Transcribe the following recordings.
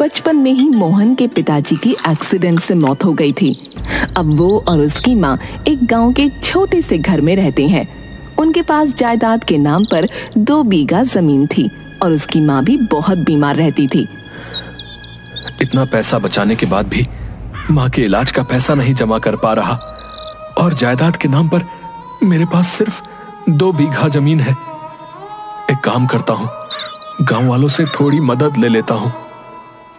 बचपन में ही मोहन के पिताजी की एक्सीडेंट से मौत हो गई थी। अब वो और उसकी माँ एक गांव के छोटे से घर में रहते हैं। उनके पास जायदाद के नाम पर 2 बीघा जमीन थी और उसकी माँ भी बहुत बीमार रहती थी। इतना पैसा बचाने के बाद भी माँ के इलाज का पैसा नहीं जमा कर पा रहा और जायदाद के नाम पर मेरे पास सिर्फ 2 बीघा जमीन है। एक काम करता हूँ, गांव वालों से थोड़ी मदद ले लेता हूँ,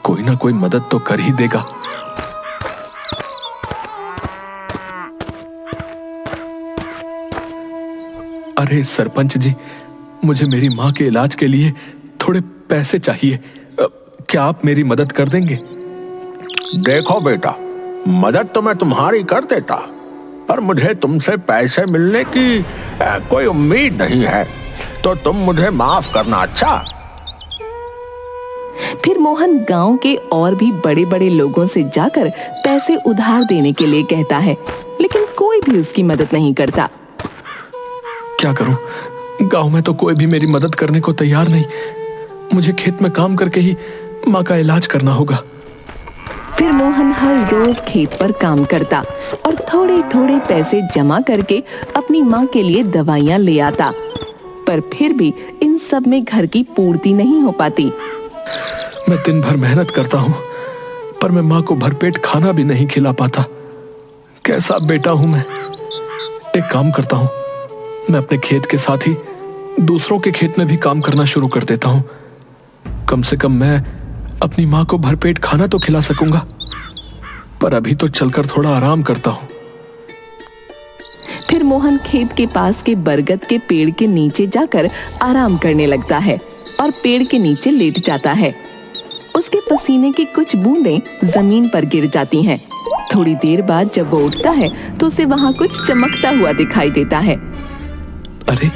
कोई ना कोई मदद तो कर ही देगा। अरे सरपंच जी, मुझे मेरी माँ के इलाज के लिए थोड़े पैसे चाहिए, क्या आप मेरी मदद कर देंगे? देखो बेटा, मदद तो मैं तुम्हारी कर देता, पर मुझे तुमसे पैसे मिलने की कोई उम्मीद नहीं है, तो तुम मुझे माफ करना। अच्छा। फिर मोहन गांव के और भी बड़े बड़े लोगों से जाकर पैसे उधार देने के लिए कहता है, लेकिन कोई भी उसकी मदद नहीं करता। क्या करूं? गांव में तो कोई भी मेरी मदद करने को तैयार नहीं। मुझे खेत में काम करके ही माँ का इलाज करना होगा। फिर मोहन हर रोज खेत पर काम करता और थोड़े थोड़े पैसे जमा करके अपनी माँ के लिए दवाइयाँ ले आता, पर फिर भी इन सब में घर की पूर्ति नहीं हो पाती। मैं दिन भर मेहनत करता हूँ, पर मैं माँ को भरपेट खाना भी नहीं खिला पाता। कैसा बेटा हूँ मैं। एक काम करता हूँ, मैं अपने खेत के साथ ही दूसरों के खेत में भी काम करना शुरू कर देता हूँ। कम से कम मैं अपनी माँ को भरपेट खाना तो खिला सकूंगा, पर अभी तो चलकर थोड़ा आराम करता हूँ। फिर मोहन खेत के पास के बरगद के पेड़ के नीचे जाकर आराम करने लगता है और पेड़ के नीचे लेट जाता है। उसके पसीने की कुछ बूंदें जमीन पर गिर जाती हैं। थोड़ी देर बाद जब वो उठता है तो उसे वहां कुछ चमकता हुआ दिखाई देता है। अरे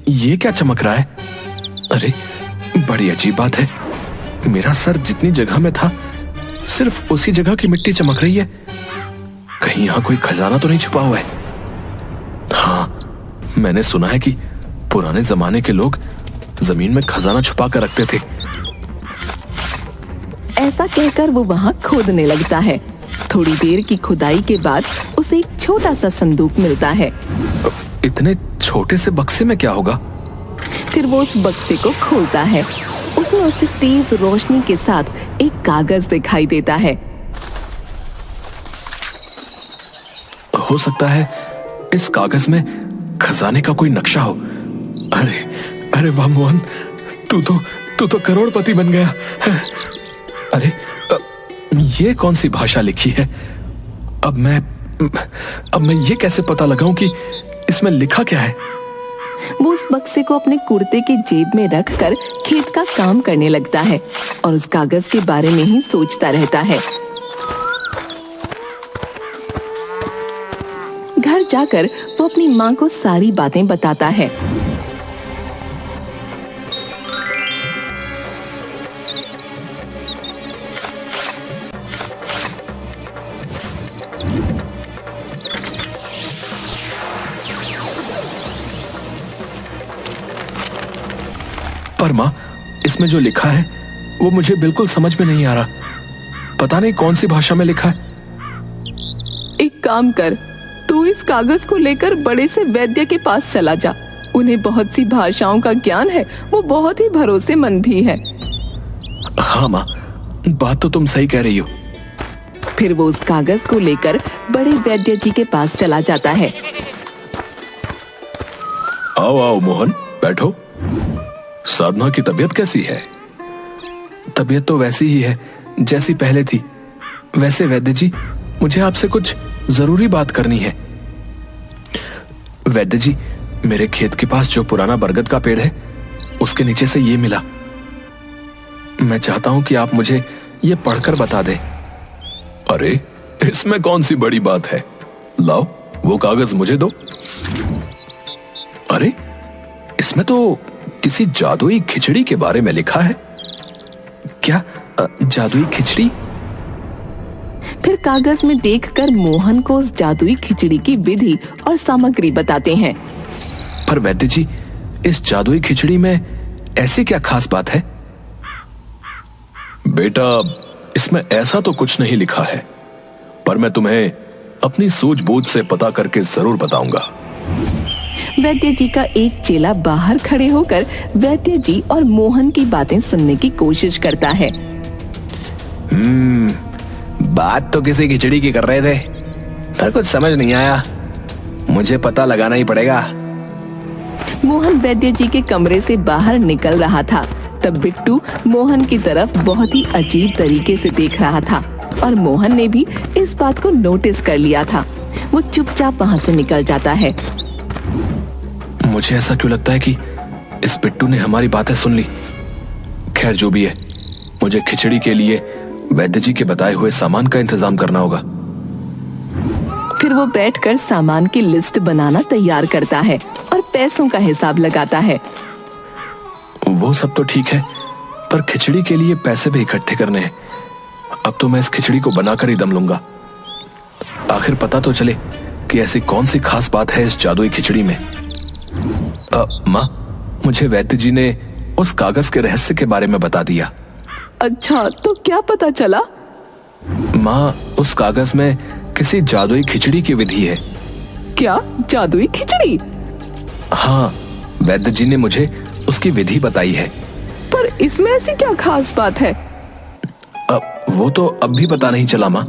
ये क्या चमक रहा है? अरे बड़ी अजीब बात है, मेरा सर जितनी जगह में था सिर्फ उसी जगह की मिट्टी चमक रही है। कहीं यहाँ कोई खजाना तो नहीं छुपा हुआ है? हाँ, मैंने सुना है कि पुराने जमाने के लोग जमीन में खजाना छुपा कर रखते थे। ऐसा कहकर वो वहां खोदने लगता है। थोड़ी देर की खुदाई के बाद उसे एक छोटा सा संदूक मिलता है। इतने छोटे से बक्से में क्या होगा? फिर वो उस बक्से को खोलता है। उसमें उसे तेज रोशनी के साथ एक कागज दिखाई देता है। हो सकता है इस कागज में खजाने का कोई नक्शा हो। अरे वाह मोहन, तू तो करोड़पति बन गया। अरे ये कौन सी भाषा लिखी है? अब मैं ये कैसे पता लगाऊं कि इसमें लिखा क्या है? वो उस बक्से को अपने कुर्ते के जेब में रखकर खेत का काम करने लगता है और उस कागज के बारे में ही सोचता रहता है। घर जाकर वो अपनी माँ को सारी बातें बताता है। पर माँ, इसमें जो लिखा है वो मुझे बिल्कुल समझ में नहीं आ रहा। पता नहीं कौन सी भाषा में लिखा है। एक काम कर, तू इस कागज को लेकर बड़े से वैद्य के पास चला जा। उन्हें बहुत सी भाषाओं का ज्ञान है, वो बहुत ही भरोसेमंद भी है। हाँ माँ, बात तो तुम सही कह रही हो। फिर वो उस कागज को लेकर बड़े वैद्य जी के पास चला जाता है। आओ मोहन, बैठो। साधना की तबीयत कैसी है? तबीयत तो वैसी ही है जैसी पहले थी। वैसे वैद्य जी, मुझे आपसे कुछ जरूरी बात करनी है। वैद्य जी, मेरे खेत के पास जो पुराना बरगद का पेड़ है उसके नीचे से ये मिला। मैं चाहता हूं कि आप मुझे ये पढ़कर बता दें। अरे इसमें कौन सी बड़ी बात है? लाओ वो कागज मुझे दो। अरे इसमें तो किसी जादुई खिचड़ी के बारे में लिखा है। क्या जादुई खिचड़ी? फिर कागज में देखकर मोहन को उस जादुई खिचड़ी की विधि और सामग्री बताते हैं। पर वैद्य जी, इस जादुई खिचड़ी में ऐसी क्या खास बात है? बेटा, इसमें ऐसा तो कुछ नहीं लिखा है, पर मैं तुम्हें अपनी सूझबूझ से पता करके जरूर बताऊंगा। वैद्य जी का एक चेला बाहर खड़े होकर वैद्य जी और मोहन की बातें सुनने की कोशिश करता है। बात तो किसी खिचड़ी की कर रहे थे, पर कुछ समझ नहीं आया। मुझे पता लगाना ही पड़ेगा। मोहन वैद्य जी के कमरे से बाहर निकल रहा था, तब बिट्टू मोहन की तरफ बहुत ही अजीब तरीके से देख रहा था और मोहन ने भी इस बात को नोटिस कर लिया था। वो चुपचाप वहाँ से निकल जाता है। मुझे ऐसा क्यों लगता है कि इस बिट्टू ने हमारी बातें सुन ली। खैर, जो भी है, मुझे खिचड़ी के लिए वैद्य जी के बताए हुए सामान का इंतजाम करना होगा। फिर वो बैठकर सामान की लिस्ट बनाना तैयार करता है और पैसों का हिसाब लगाता है। वो सब तो ठीक है, पर खिचड़ी के लिए पैसे भी इकट्ठे करने हैं। अब तो मैं इस खिचड़ी को बनाकर ही दम लूंगा। आखिर पता तो चले कि ऐसी कौन सी खास बात है इस जादुई खिचड़ी में। माँ, मुझे वैद्य जी ने उस कागज के रहस्य के बारे में बता दिया। अच्छा, तो क्या पता चला? माँ, उस कागज में किसी जादुई खिचड़ी की विधि है। क्या जादुई खिचड़ी? हाँ, वैद्य जी ने मुझे उसकी विधि बताई है। पर इसमें ऐसी क्या खास बात है? वो तो अब भी पता नहीं चला माँ।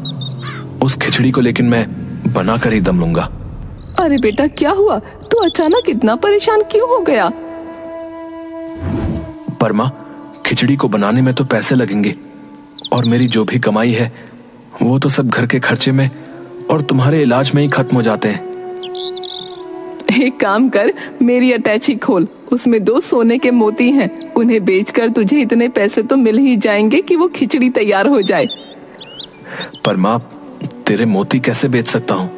उस खिचड़ी को लेकिन मैं बनाकर ही दम लूंगा। अरे बेटा, क्या हुआ? तू अचानक इतना परेशान क्यों हो गया? पर माँ, खिचड़ी को बनाने में तो पैसे लगेंगे और मेरी जो भी कमाई है वो तो सब घर के खर्चे में और तुम्हारे इलाज में ही खत्म हो जाते हैं। एक काम कर, मेरी अटैची खोल, उसमें 2 सोने के मोती हैं। उन्हें बेचकर तुझे इतने पैसे तो मिल ही जाएंगे कि वो खिचड़ी तैयार हो जाए। पर माँ, तेरे मोती कैसे बेच सकता हूँ?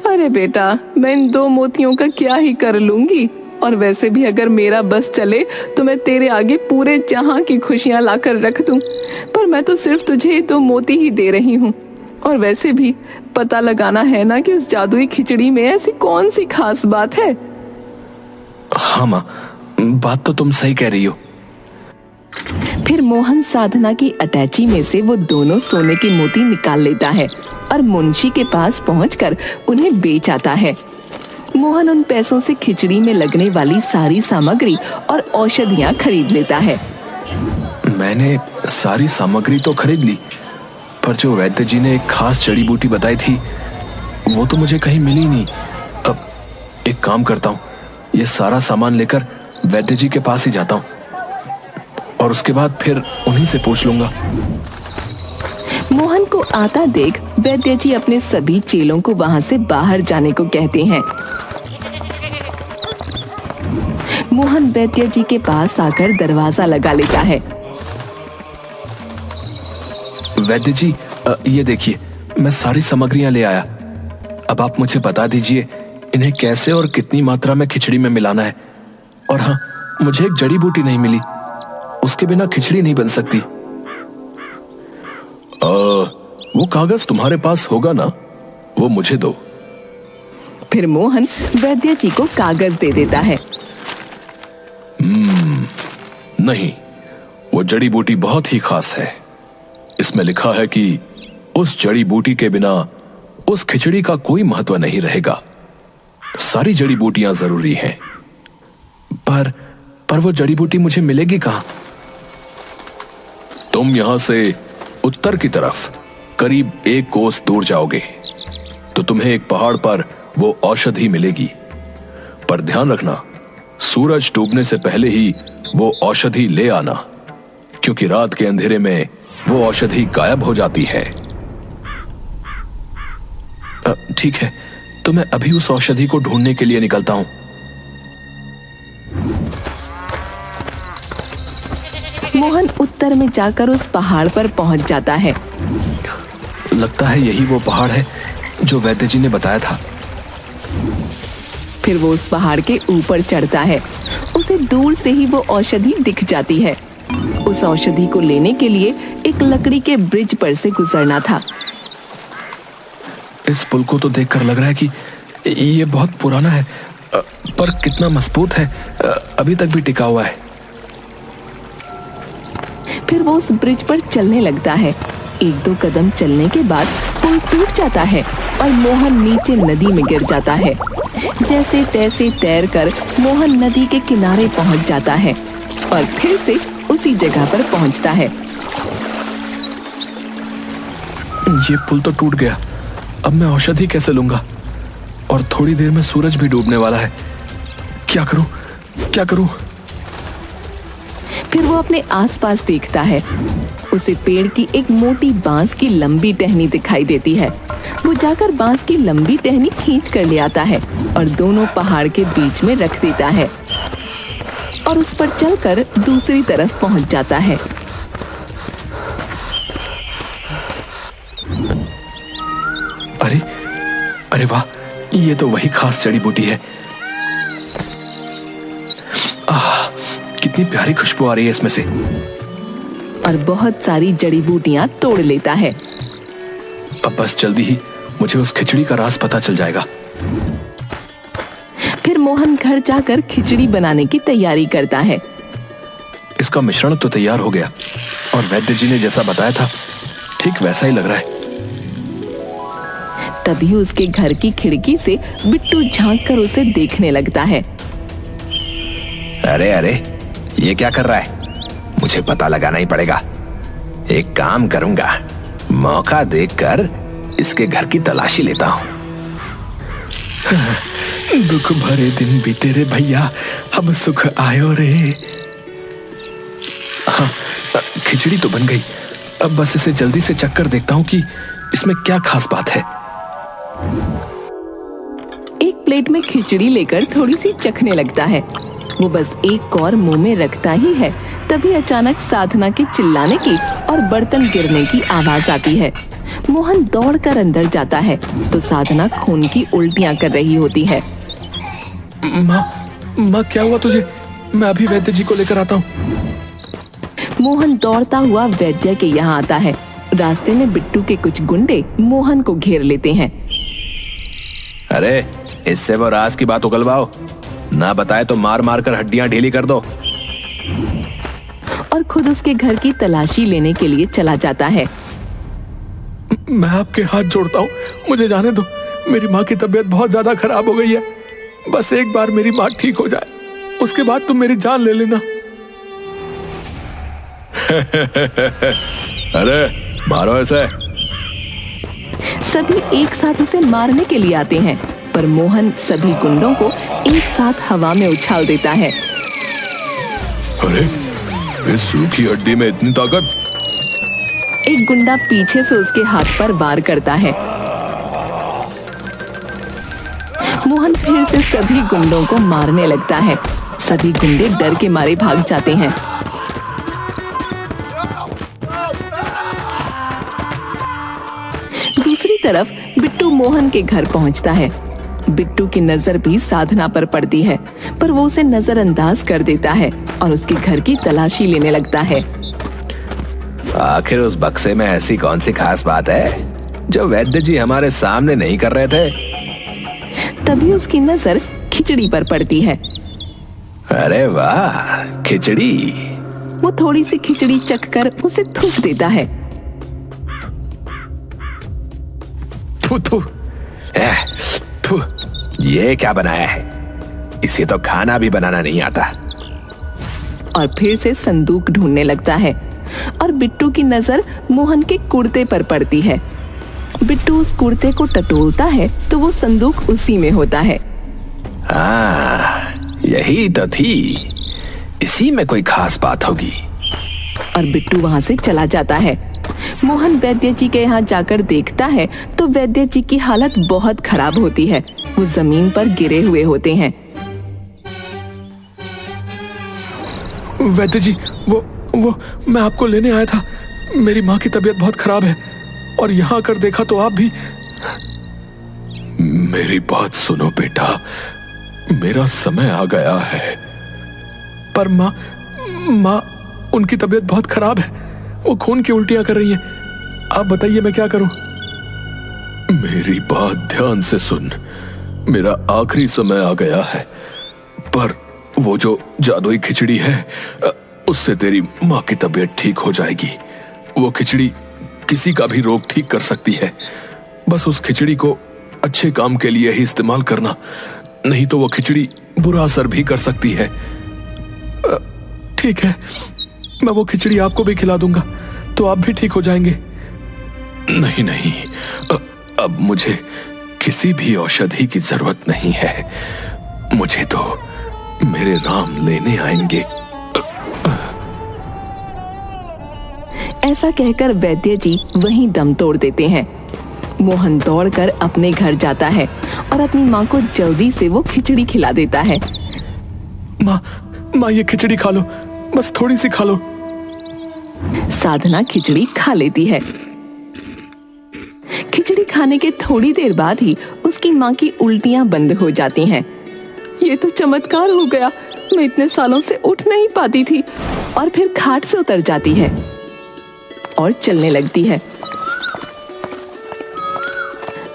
अरे बेटा, मैं इन 2 मोतियों का क्या ही कर लूंगी। और वैसे भी अगर मेरा बस चले तो मैं तेरे आगे पूरे जहां की खुशियां लाकर रख दूं। पर मैं तो सिर्फ तुझे 2 मोती ही दे रही हूँ। और वैसे भी पता लगाना है ना कि उस जादुई खिचड़ी में ऐसी कौन सी खास बात है। हाँ माँ, बात तो तुम सही कह रही हो। फिर मोहन साधना की अटैची में से वो दोनों सोने के मोती निकाल लेता है और मुंशी के पास पहुंचकर उन्हें बेच आता है। मोहन उन पैसों से खिचड़ी में लगने वाली सारी सामग्री और औषधियां खरीद लेता है। मैंने सारी सामग्री तो खरीद ली, पर जो वैद्य जी ने एक खास जड़ी बूटी बताई थी वो तो मुझे कहीं मिली नहीं। अब एक काम करता हूँ, ये सारा सामान लेकर वैद्य जी के पास ही जाता हूँ और उसके बाद फिर उन्हीं से पूछ लूंगा। मोहन को आता देख वैद्य जी अपने सभी चेलों को वहां से बाहर जाने को कहते हैं। मोहन वैद्य जी के पास आकर दरवाजा लगा लेता है। वैद्य जी, ये देखिए, मैं सारी सामग्रियां ले आया। अब आप मुझे बता दीजिए इन्हें कैसे और कितनी मात्रा में खिचड़ी में मिलाना है। और हाँ, मुझे एक जड़ी बूटी नहीं मिली, उसके बिना खिचड़ी नहीं बन सकती। वो कागज तुम्हारे पास होगा ना, वो मुझे दो। फिर मोहन वैद्य जी को कागज दे देता है। नहीं, वो जड़ी बूटी बहुत ही खास है। इसमें लिखा है कि उस जड़ी बूटी के बिना उस खिचड़ी का कोई महत्व नहीं रहेगा। सारी जड़ी बूटियां जरूरी हैं। पर वो जड़ी बूटी मुझे मिलेगी कहां? तुम यहां से उत्तर की तरफ करीब 1 कोस दूर जाओगे तो तुम्हें एक पहाड़ पर वो औषधि मिलेगी। पर ध्यान रखना, सूरज डूबने से पहले ही वो औषधि ले आना, क्योंकि रात के अंधेरे में वो औषधि गायब हो जाती है। ठीक है, तो मैं अभी उस औषधि को ढूंढने के लिए निकलता हूं। मोहन उत्तर में जाकर उस पहाड़ पर पहुंच जाता है। लगता है यही वो पहाड़ है जो वैद्य जी ने बताया था। फिर वो उस पहाड़ के ऊपर चढ़ता है। उसे दूर से ही वो औषधि दिख जाती है। उस औषधि को लेने के लिए एक लकड़ी के ब्रिज पर से गुजरना था। इस पुल को तो देखकर लग रहा है कि ये बहुत पुराना है, पर कितना मजबूत है, अभी तक भी टिका हुआ है। फिर वो उस ब्रिज पर चलने लगता है। एक दो कदम चलने के बाद पुल टूट जाता है और मोहन नीचे नदी में गिर जाता है। जैसे तैसे तैरकर मोहन नदी के किनारे पहुंच जाता है और फिर से उसी जगह पर पहुंचता है। ये पुल तो टूट गया, अब मैं औषधि कैसे लूंगा? और थोड़ी देर में सूरज भी डूबने वाला है। क्या करूं, क्या करूं? फिर वो अपने आसपास देखता है। उसे पेड़ की एक मोटी बांस की लंबी टहनी दिखाई देती है। वो जाकर बांस की लंबी टहनी खींच कर ले आता है और दोनों पहाड़ के बीच में रख देता है और उस पर चलकर दूसरी तरफ पहुंच जाता है। अरे अरे वाह, ये तो वही खास जड़ी बूटी है। कितनी प्यारी खुशबू आ रही है इसमें से। और बहुत सारी जड़ी बूटियां तोड़ लेता है। अब बस जल्दी ही मुझे उस खिचड़ी का राज पता चल जाएगा। फिर मोहन घर जाकर खिचड़ी बनाने की तैयारी करता है। इसका मिश्रण तो तैयार हो गया और वैद्य जी ने जैसा बताया था ठीक वैसा ही लग रहा है। तभी उसके घर की खिड़की से बिट्टू झांक कर उसे देखने लगता है। अरे अरे, ये क्या कर रहा है? मुझे पता लगाना ही पड़ेगा। एक काम करूंगा, मौका देखकर इसके घर की तलाशी लेता हूं। दुख भरे दिन बीते रे भैया, अब सुख आयो रे। हाँ, खिचड़ी तो बन गई। अब बस इसे जल्दी से चक्कर देखता हूँ कि इसमें क्या खास बात है। एक प्लेट में खिचड़ी लेकर थोड़ी सी चखने लगता है। वो बस एक कौर मुंह में रखता ही है, तभी अचानक साधना के चिल्लाने की और बर्तन गिरने की आवाज आती है। मोहन दौड़कर अंदर जाता है तो साधना खून की उल्टियां कर रही होती है। माँ क्या हुआ तुझे? मैं अभी वैद्य जी को लेकर आता हूँ। मोहन दौड़ता हुआ वैद्य के यहाँ आता है। रास्ते में बिट्टू के कुछ गुंडे मोहन को घेर लेते हैं। अरे, इससे वो राज की बात उगलवाओ, ना बताए तो मार मार कर हड्डियां ढीली कर दो। और खुद उसके घर की तलाशी लेने के लिए चला जाता है। मैं आपके हाथ जोड़ता हूँ, मुझे जाने दो। मेरी माँ की तबीयत बहुत ज्यादा खराब हो गई है। बस एक बार मेरी माँ ठीक हो जाए, उसके बाद तुम मेरी जान ले लेना। अरे मारो ऐसे। सभी एक साथ उसे मारने के लिए आते हैं, पर मोहन सभी गुंडों को एक साथ हवा में उछाल देता है। अरे, इस सूखी हड्डी में इतनी ताकत! एक गुंडा पीछे से उसके हाथ पर वार करता है। मोहन फिर से सभी गुंडों को मारने लगता है। सभी गुंडे डर के मारे भाग जाते हैं। दूसरी तरफ बिट्टू मोहन के घर पहुंचता है। बिट्टू की नजर भी साधना पर पड़ती है, पर वो उसे नजरअंदाज कर देता है और उसके घर की तलाशी लेने लगता है। आखिर उस बक्से में ऐसी कौन सी खास बात है जो वैद्य जी हमारे सामने नहीं कर रहे थे? तभी उसकी नजर खिचड़ी पर पड़ती है। अरे वाह, खिचड़ी! वो थोड़ी सी खिचड़ी चखकर उसे थूक देता है। थू थू थू, ये क्या बनाया है? इसे तो खाना भी बनाना नहीं आता। और फिर से संदूक ढूंढने लगता है और बिट्टू की नजर मोहन के कुर्ते पर पड़ती है। बिट्टू उस कुर्ते को टटोलता है तो वो संदूक उसी में होता है। हाँ, यही तो थी। इसी में कोई खास बात होगी। और बिट्टू वहां से चला जाता है। मोहन वैद्य जी के यहाँ जाकर देखता है तो वैद्य जी की हालत बहुत खराब होती है। वो जमीन पर गिरे हुए होते हैं। वैद्य जी, वो मैं आपको लेने आया था। मेरी माँ की तबीयत बहुत खराब है और यहाँ आकर देखा तो आप भी। मेरी बात सुनो बेटा, मेरा समय आ गया है। पर माँ उनकी तबीयत बहुत खराब है। वो खून की उल्टियां कर रही हैं। आप बताइए मैं क्या करूं? मेरी बात ध्यान से सुन। मेरा आखिरी समय आ गया है, पर वो जो जादुई खिचड़ी है उससे तेरी माँ की तबीयत ठीक हो जाएगी। वो खिचड़ी किसी का भी रोग ठीक कर सकती है। बस उस खिचड़ी को अच्छे काम के लिए ही इस्तेमाल करना, नहीं तो वो खिचड़ी बुरा असर भी कर सकती है। ठीक है, मैं वो खिचड़ी आपको भी खिला दूंगा तो आप भी ठीक हो जाएंगे। नहीं नहीं, अब मुझे किसी भी औषधि की जरूरत नहीं है। मुझे तो मेरे राम लेने आएंगे। ऐसा कहकर वैद्य जी वहीं दम तोड़ देते हैं। मोहन दौड़कर अपने घर जाता है और अपनी माँ को जल्दी से वो खिचड़ी खिला देता है। माँ ये खिचड़ी खा लो, बस थोड़ी सी खा लो। साधना खिचड़ी खा लेती है। खिचड़ी खाने के थोड़ी देर बाद ही उसकी माँ की उल्टियां बंद हो जाती हैं। ये तो चमत्कार हो गया, मैं इतने सालों से उठ नहीं पाती थी। और फिर खाट से उतर जाती है और चलने लगती है।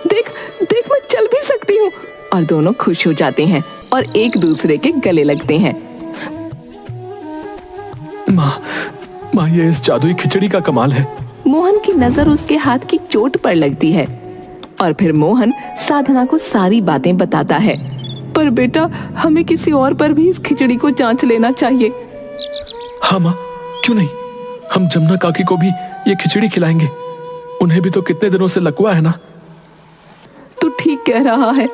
देख देख, मैं चल भी सकती हूँ। और दोनों खुश हो जाते हैं और एक दूसरे के गले लगते हैं। माँ ये इस जादुई खिचड़ी का कमाल है। मोहन की नजर उसके हाथ की चोट पर लगती है और फिर मोहन साधना को सारी बातें बताता है। पर बेटा, हमें किसी और पर भी इस खिचड़ी को जांच लेना चाहिए। हाँ माँ, क्यों नहीं, हम जमुना काकी को भी ये खिचड़ी खिलाएंगे। उन्हें भी तो कितने दिनों से लकवा है ना। तू ठीक कह रहा है।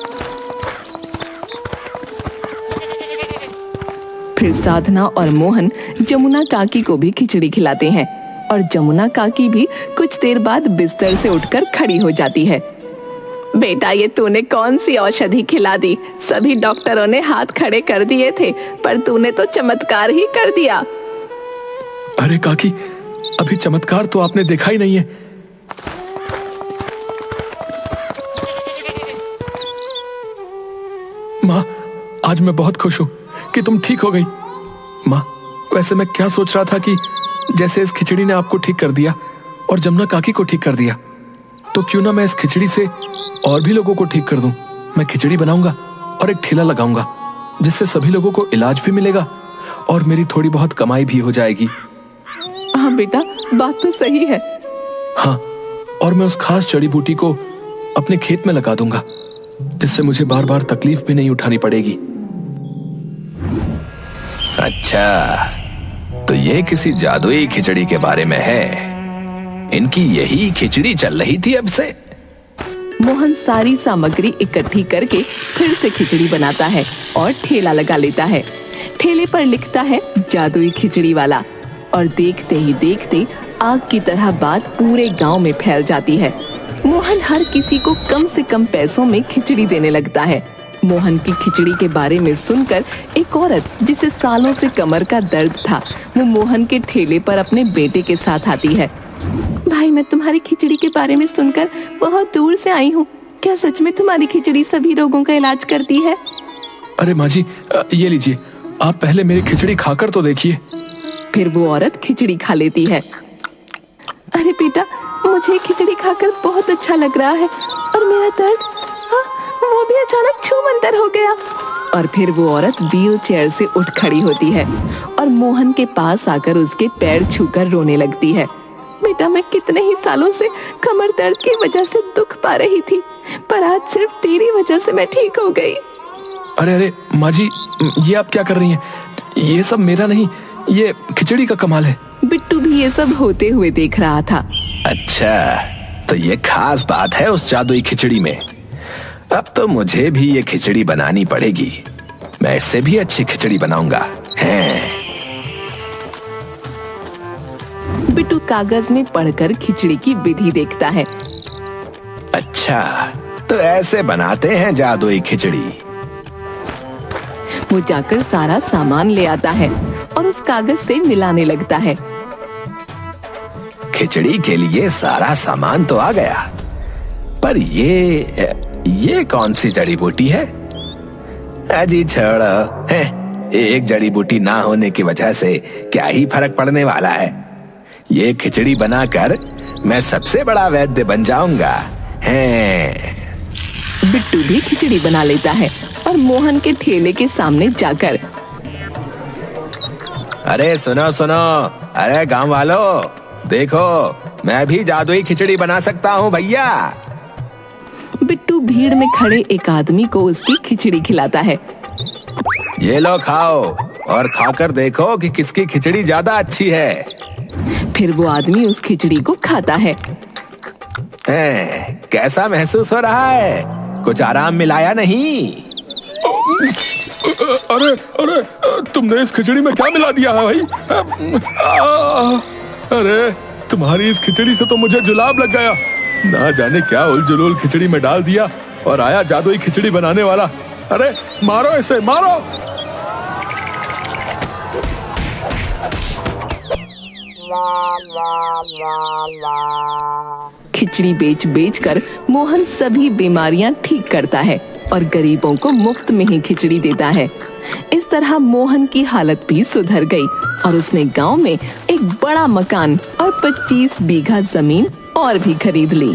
फिर साधना और मोहन जमुना काकी को भी खिचड़ी खिलाते हैं और जमुना काकी भी कुछ देर बाद बिस्तर से उठकर खड़ी हो जाती है। बेटा, ये तूने कौन सी औषधि खिला दी? सभी डॉक्टरों ने हाथ खड़े कर दिए थे, पर तूने तो चमत्कार ही कर दिया। अरे काकी, अभी चमत्कार तो आपने देखा ही नहीं है। माँ, आज मैं बहुत खुश हूं कि तुम ठीक हो गई। माँ, वैसे मैं क्या सोच रहा था कि जैसे इस खिचड़ी ने आपको ठीक कर दिया और जमुना काकी को ठीक कर दिया, तो क्यों ना मैं इस खिचड़ी से और भी लोगों को ठीक कर दूं। मैं खिचड़ी बनाऊंगा और एक ठेला लगाऊंगा, जिससे सभी लोगों को इलाज भी मिलेगा और मेरी थोड़ी बहुत कमाई भी हो जाएगी। हाँ बेटा, बात तो सही है। हाँ, और मैं उस खास जड़ी बूटी को अपने खेत में लगा दूंगा, जिससे मुझे बार बार तकलीफ भी नहीं उठानी पड़ेगी। अच्छा, तो ये किसी जादुई खिचड़ी के बारे में है। इनकी यही खिचड़ी चल रही थी अब से। मोहन सारी सामग्री इकट्ठी करके फिर से खिचड़ी बनाता है और ठेला लगा लेता है। ठेले पर लिखता है जादुई खिचड़ी वाला, और देखते ही देखते आग की तरह बात पूरे गांव में फैल जाती है। मोहन हर किसी को कम से कम पैसों में खिचड़ी देने लगता है। मोहन की खिचड़ी के बारे में सुनकर एक औरत, जिसे सालों से कमर का दर्द था, वो मोहन के ठेले पर अपने बेटे के साथ आती है। भाई, मैं तुम्हारी खिचड़ी के बारे में सुनकर बहुत दूर से आई हूँ। क्या सच में तुम्हारी खिचड़ी सभी रोगों का इलाज करती है? अरे माँ जी, ये लीजिए, आप पहले मेरी खिचड़ी खाकर तो देखिए। फिर वो औरत खिचड़ी खा लेती है। अरे बेटा, मुझे खिचड़ी खाकर बहुत अच्छा लग रहा है और मेरा दर्द वो भी अचानक छूमंतर हो गया। और फिर वो औरत व्हील चेयर से उठ खड़ी होती है और मोहन के पास आकर उसके पैर छूकर रोने लगती है। बेटा, मैं कितने ही सालों से कमर दर्द की वजह से दुख पा रही थी, पर आज सिर्फ तेरी वजह से मैं ठीक हो गई। अरे अरे माँ जी, ये आप क्या कर रही हैं? ये सब मेरा नहीं, ये खिचड़ी का कमाल है। बिट्टू भी ये सब होते हुए देख रहा था। अच्छा, तो ये खास बात है उस जादुई खिचड़ी में। अब तो मुझे भी ये खिचड़ी बनानी पड़ेगी। मैं इससे भी अच्छी खिचड़ी बनाऊंगा। हैं। बिट्टू कागज में पढ़कर खिचड़ी की विधि देखता है। अच्छा, तो ऐसे बनाते हैं जादुई खिचड़ी। वो जाकर सारा सामान ले आता है और उस कागज से मिलाने लगता है। खिचड़ी के लिए सारा सामान तो आ गया, पर ये कौन सी जड़ी बूटी है? अजी छोड़ो, है एक जड़ी बूटी ना होने की वजह से क्या ही फर्क पड़ने वाला है। ये खिचड़ी बनाकर मैं सबसे बड़ा वैद्य बन जाऊंगा। हैं। बिट्टू भी खिचड़ी बना लेता है और मोहन के ठेले के सामने जाकर, अरे सुनो सुनो, अरे गांव वालों देखो, मैं भी जादुई खिचड़ी बना सकता हूँ भैया। बिट्टू भीड़ में खड़े एक आदमी को उसकी खिचड़ी खिलाता है। ये लो खाओ और खाकर देखो कि किसकी खिचड़ी ज्यादा अच्छी है। फिर वो आदमी उस खिचड़ी को खाता है। कैसा महसूस हो रहा है? कुछ आराम मिलाया नहीं? अरे अरे, तुमने इस खिचड़ी में क्या मिला दिया है भाई? अरे तुम्हारी इस खिचड़ी से तो मुझे जुलाब लग गया। ना जाने क्या उलझुल खिचड़ी में डाल दिया और आया जादुई खिचड़ी बनाने वाला। अरे मारो इसे, मारो। खिचड़ी बेच बेच कर मोहन सभी बीमारियां ठीक करता है और गरीबों को मुफ्त में ही खिचड़ी देता है। इस तरह मोहन की हालत भी सुधर गई और उसने गांव में एक बड़ा मकान और 25 बीघा जमीन और भी खरीद ली।